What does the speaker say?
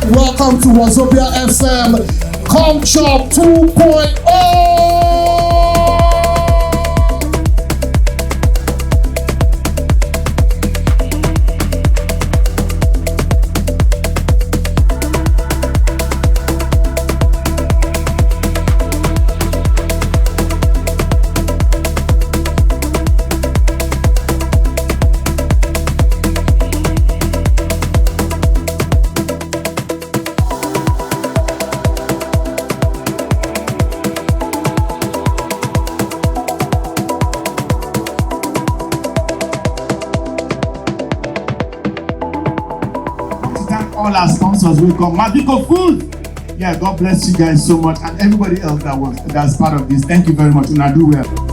Welcome to Wazobia FM. Come Chop 2.0. All our sponsors will come. Madiko Food. Yeah, God bless you guys so much, and everybody else that's part of this. Thank you very much. Una do well.